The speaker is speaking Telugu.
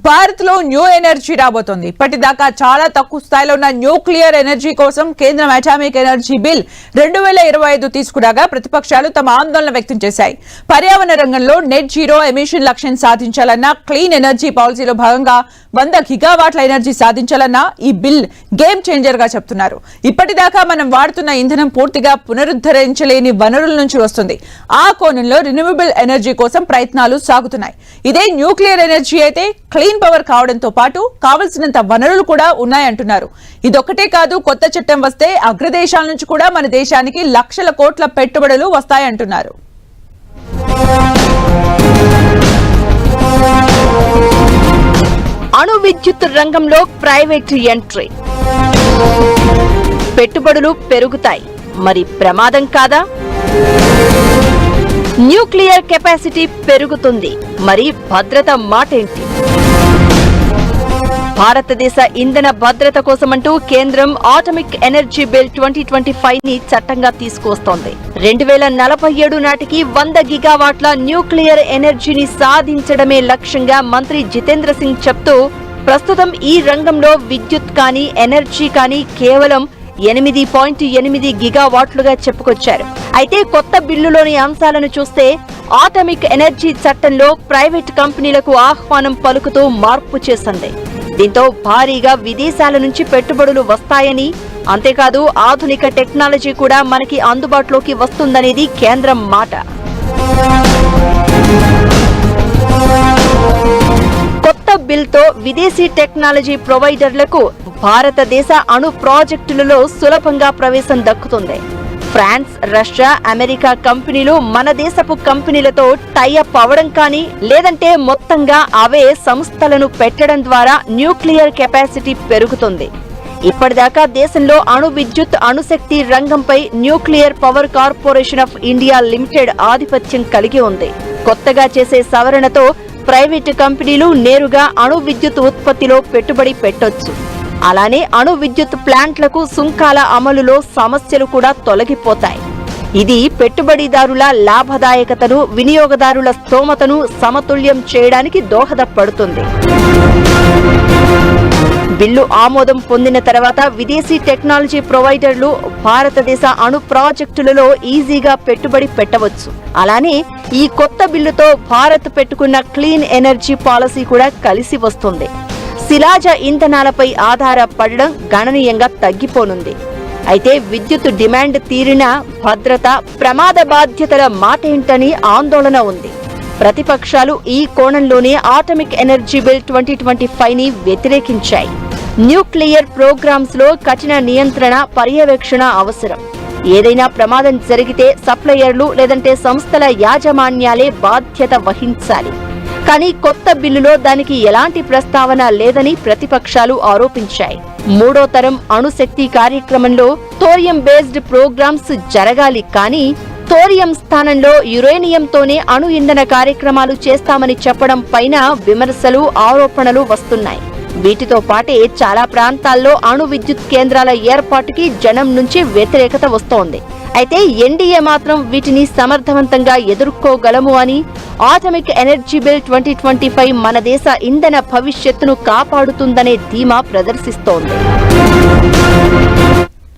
భారత్ లో న్యూ ఎనర్జీ రాబోతోంది. ఇప్పటిదాకా చాలా తక్కువ స్థాయిలో ఉన్న న్యూక్లియర్ ఎనర్జీ కోసం కేంద్రం అటామిక్ ఎనర్జీ బిల్ 2025 తీసుకురాగా ప్రతిపక్షాలు తమ ఆందోళన వ్యక్తం చేశాయి. పర్యావరణ రంగంలో నెట్ జీరో ఎమిషన్ లక్ష్యం సాధించాలన్న క్లీన్ ఎనర్జీ పాలసీలో భాగంగా 100 గిగావాట్ల ఎనర్జీ సాధించాలన్న ఈ బిల్ గేమ్ చేంజర్ గా చెప్తున్నారు. ఇప్పటిదాకా మనం వాడుతున్న ఇంధనం పూర్తిగా పునరుద్ధరించలేని వనరుల నుంచి వస్తుంది. ఆ కోణంలో రిన్యూవబుల్ ఎనర్జీ కోసం ప్రయత్నాలు సాగుతున్నాయి. ఇదే న్యూక్లియర్ ఎనర్జీ అయితే క్లీన్ పవర్ కావడంతో పాటు కావలసినంత వనరులు కూడా ఉన్నాయంటున్నారు. ఇదొక్కటే కాదు, కొత్త చట్టం వస్తే అగ్రదేశాల నుంచి కూడా మన దేశానికి లక్షల కోట్ల పెట్టుబడులు వస్తాయంటున్నారు. అణు విద్యుత్ రంగంలో ప్రైవేట్ ఎంట్రీ, పెట్టుబడులు పెరుగుతాయి. మరి ప్రమాదం కాదా? న్యూక్లియర్ కెపాసిటీ పెరుగుతుంది. మరి భద్రత మాటేంటి? భారతదేశ ఇంధన భద్రత కోసమంటూ కేంద్రం అటామిక్ ఎనర్జీ బిల్ 2025 ని చట్టంగా తీసుకువస్తోంది. 2047 నాటికి 100 గిగావాట్ల న్యూక్లియర్ ఎనర్జీని సాధించడమే లక్ష్యంగా మంత్రి జితేంద్ర సింగ్ చెప్తూ, ప్రస్తుతం ఈ రంగంలో విద్యుత్ కానీ ఎనర్జీ కానీ కేవలం 8.8 గిగావాట్లుగా చెప్పుకొచ్చారు. అయితే కొత్త బిల్లులోని అంశాలను చూస్తే అటామిక్ ఎనర్జీ చట్టంలో ప్రైవేట్ కంపెనీలకు ఆహ్వానం పలుకుతూ మార్పు చేసింది. దీంతో భారీగా విదేశాల నుంచి పెట్టుబడులు వస్తాయని, అంతేకాదు ఆధునిక టెక్నాలజీ కూడా మనకి అందుబాటులోకి వస్తుందనేది కేంద్రం మాట. కొత్త బిల్తో విదేశీ టెక్నాలజీ ప్రొవైడర్లకు భారతదేశ అణు ప్రాజెక్టులలో సులభంగా ప్రవేశం దక్కుతుంది. ఫ్రాన్స్, రష్యా, అమెరికా కంపెనీలు మన దేశపు కంపెనీలతో టైఅప్ అవడం కానీ, లేదంటే మొత్తంగా అవే సంస్థలను పెట్టడం ద్వారా న్యూక్లియర్ కెపాసిటీ పెరుగుతుంది. ఇప్పటిదాకా దేశంలో అణు విద్యుత్, అణుశక్తి రంగంపై nuclear power corporation of India limited ఆధిపత్యం కలిగి ఉంది. కొత్తగా చేసే సవరణతో ప్రైవేటు కంపెనీలు నేరుగా అణు విద్యుత్ ఉత్పత్తిలో పెట్టుబడి పెట్టొచ్చు. అలానే అణు విద్యుత్ ప్లాంట్లకు సుంకాల అమలులో సమస్యలు కూడా తొలగిపోతాయి. ఇది పెట్టుబడిదారుల లాభదాయకతను, వినియోగదారుల స్తోమతను సమతుల్యం చేయడానికి దోహదపడుతుంది. బిల్లు ఆమోదం పొందిన తర్వాత విదేశీ టెక్నాలజీ ప్రొవైడర్లు భారతదేశ అణు ప్రాజెక్టులలో ఈజీగా పెట్టుబడి పెట్టవచ్చు. అలానే ఈ కొత్త బిల్లుతో భారత్ పెట్టుకున్న క్లీన్ ఎనర్జీ పాలసీ కూడా కలిసి వస్తుంది. శిలాజ ఇంధనాలపై ఆధారపడడం గణనీయంగా తగ్గిపోనుంది. అయితే విద్యుత్ డిమాండ్ తీరిన భద్రత, ప్రమాద బాధ్యతల మాటేంటని ఆందోళన ఉంది. ప్రతిపక్షాలు ఈ కోణంలోనే అటామిక్ ఎనర్జీ బిల్ 2025 ని వ్యతిరేకించాయి. న్యూక్లియర్ ప్రోగ్రామ్స్ లో కఠిన నియంత్రణ, పర్యవేక్షణ అవసరం. ఏదైనా ప్రమాదం జరిగితే సప్లయర్లు లేదంటే సంస్థల యాజమాన్యాలే బాధ్యత వహించాలి. కానీ కొత్త బిల్లులో దానికి ఎలాంటి ప్రస్తావన లేదని ప్రతిపక్షాలు ఆరోపించాయి. 3వ తరం అణుశక్తి కార్యక్రమంలో థోరియం బేస్డ్ ప్రోగ్రామ్స్ జరగాలి, కానీ థోరియం స్థానంలో యురేనియంతోనే అణు ఇంధన కార్యక్రమాలు చేస్తామని చెప్పడం పైన విమర్శలు, ఆరోపణలు వస్తున్నాయి. వీటితో పాటే చాలా ప్రాంతాల్లో అణు విద్యుత్ కేంద్రాల ఏర్పాటుకి జనం నుంచి వ్యతిరేకత వస్తోంది. అయితే ఎన్డీఏ మాత్రం వీటిని సమర్థవంతంగా ఎదుర్కోగలము అని, అటామిక్ ఎనర్జీ బిల్ 2025 మన దేశ ఇంధన భవిష్యత్తును కాపాడుతుందనే ధీమా ప్రదర్శిస్తోంది.